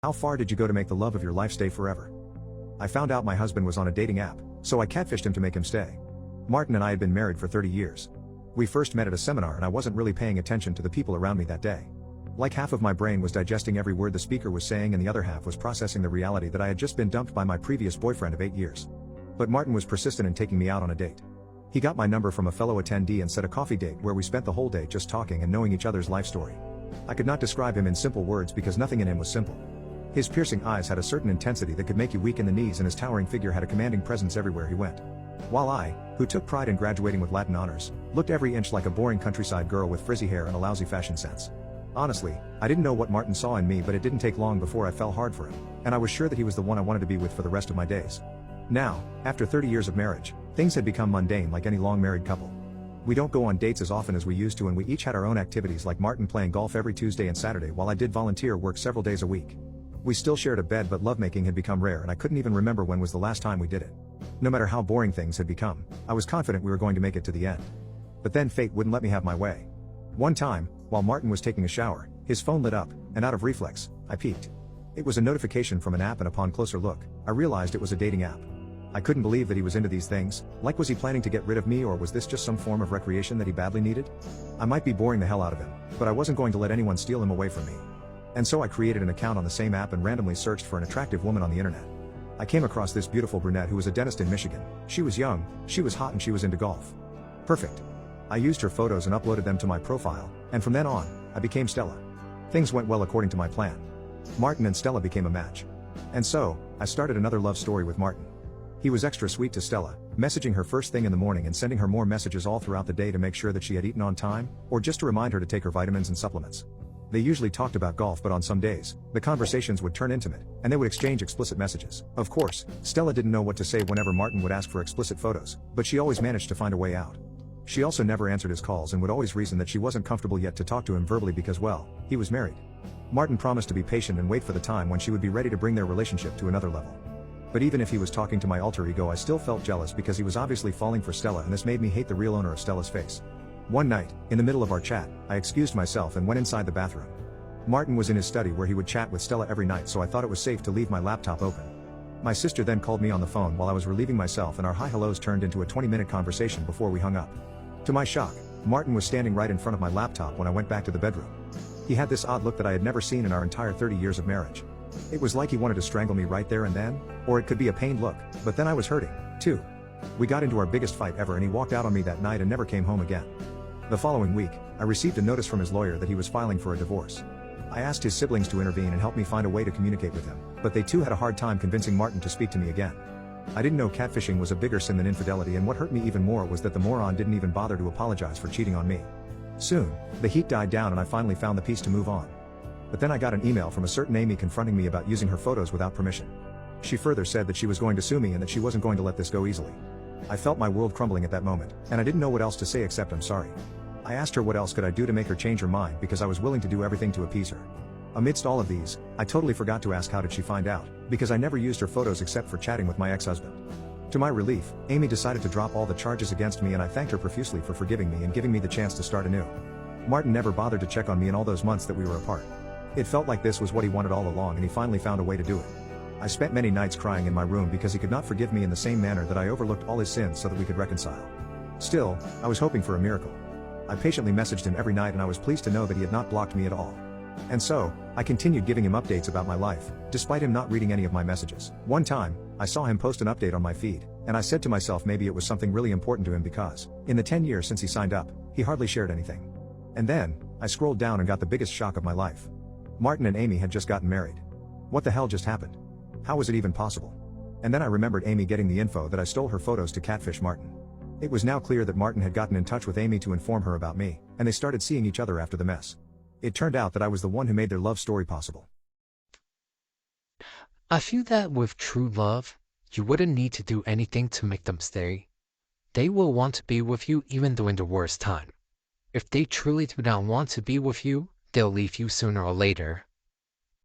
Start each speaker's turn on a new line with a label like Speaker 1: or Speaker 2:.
Speaker 1: How far did you go to make the love of your life stay forever? I found out my husband was on a dating app, so I catfished him to make him stay. Martin and I had been married for 30 years. We first met at a seminar and I wasn't really paying attention to the people around me that day. Like half of my brain was digesting every word the speaker was saying and the other half was processing the reality that I had just been dumped by my previous boyfriend of 8 years. But Martin was persistent in taking me out on a date. He got my number from a fellow attendee and set a coffee date where we spent the whole day just talking and knowing each other's life story. I could not describe him in simple words because nothing in him was simple. His piercing eyes had a certain intensity that could make you weak in the knees, and his towering figure had a commanding presence everywhere he went. While I, who took pride in graduating with Latin honors, looked every inch like a boring countryside girl with frizzy hair and a lousy fashion sense. Honestly, I didn't know what Martin saw in me, but it didn't take long before I fell hard for him, and I was sure that he was the one I wanted to be with for the rest of my days. Now, after 30 years of marriage, things had become mundane like any long married couple. We don't go on dates as often as we used to, and we each had our own activities, like Martin playing golf every Tuesday and Saturday while I did volunteer work several days a week. We still shared a bed, but lovemaking had become rare and I couldn't even remember when was the last time we did it. No matter how boring things had become, I was confident we were going to make it to the end. But then fate wouldn't let me have my way. One time, while Martin was taking a shower, his phone lit up, and out of reflex, I peeked. It was a notification from an app, and upon closer look, I realized it was a dating app. I couldn't believe that he was into these things. Like, was he planning to get rid of me, or was this just some form of recreation that he badly needed? I might be boring the hell out of him, but I wasn't going to let anyone steal him away from me. And so I created an account on the same app and randomly searched for an attractive woman on the internet. I came across this beautiful brunette who was a dentist in Michigan. She was young, she was hot, and she was into golf. Perfect. I used her photos and uploaded them to my profile, and from then on, I became Stella. Things went well according to my plan. Martin and Stella became a match. And so, I started another love story with Martin. He was extra sweet to Stella, messaging her first thing in the morning and sending her more messages all throughout the day to make sure that she had eaten on time, or just to remind her to take her vitamins and supplements. They usually talked about golf, but on some days, the conversations would turn intimate, and they would exchange explicit messages. Of course, Stella didn't know what to say whenever Martin would ask for explicit photos, but she always managed to find a way out. She also never answered his calls and would always reason that she wasn't comfortable yet to talk to him verbally because, well, he was married. Martin promised to be patient and wait for the time when she would be ready to bring their relationship to another level. But even if he was talking to my alter ego, I still felt jealous because he was obviously falling for Stella, and this made me hate the real owner of Stella's face. One night, in the middle of our chat, I excused myself and went inside the bathroom. Martin was in his study where he would chat with Stella every night, so I thought it was safe to leave my laptop open. My sister then called me on the phone while I was relieving myself, and our hi hellos turned into a 20-minute conversation before we hung up. To my shock, Martin was standing right in front of my laptop when I went back to the bedroom. He had this odd look that I had never seen in our entire 30 years of marriage. It was like he wanted to strangle me right there and then, or it could be a pained look, but then I was hurting, too. We got into our biggest fight ever, and he walked out on me that night and never came home again. The following week, I received a notice from his lawyer that he was filing for a divorce. I asked his siblings to intervene and help me find a way to communicate with him, but they too had a hard time convincing Martin to speak to me again. I didn't know catfishing was a bigger sin than infidelity, and what hurt me even more was that the moron didn't even bother to apologize for cheating on me. Soon, the heat died down and I finally found the peace to move on. But then I got an email from a certain Amy confronting me about using her photos without permission. She further said that she was going to sue me and that she wasn't going to let this go easily. I felt my world crumbling at that moment, and I didn't know what else to say except I'm sorry. I asked her what else could I do to make her change her mind, because I was willing to do everything to appease her. Amidst all of these, I totally forgot to ask how did she find out, because I never used her photos except for chatting with my ex-husband. To my relief, Amy decided to drop all the charges against me, and I thanked her profusely for forgiving me and giving me the chance to start anew. Martin never bothered to check on me in all those months that we were apart. It felt like this was what he wanted all along, and he finally found a way to do it. I spent many nights crying in my room because he could not forgive me in the same manner that I overlooked all his sins so that we could reconcile. Still, I was hoping for a miracle. I patiently messaged him every night, and I was pleased to know that he had not blocked me at all. And so, I continued giving him updates about my life, despite him not reading any of my messages. One time, I saw him post an update on my feed, and I said to myself maybe it was something really important to him, because, in the 10 years since he signed up, he hardly shared anything. And then, I scrolled down and got the biggest shock of my life. Martin and Amy had just gotten married. What the hell just happened? How was it even possible? And then I remembered Amy getting the info that I stole her photos to catfish Martin. It was now clear that Martin had gotten in touch with Amy to inform her about me, and they started seeing each other after the mess. It turned out that I was the one who made their love story possible.
Speaker 2: I feel that with true love, you wouldn't need to do anything to make them stay. They will want to be with you even during the worst time. If they truly do not want to be with you, they'll leave you sooner or later.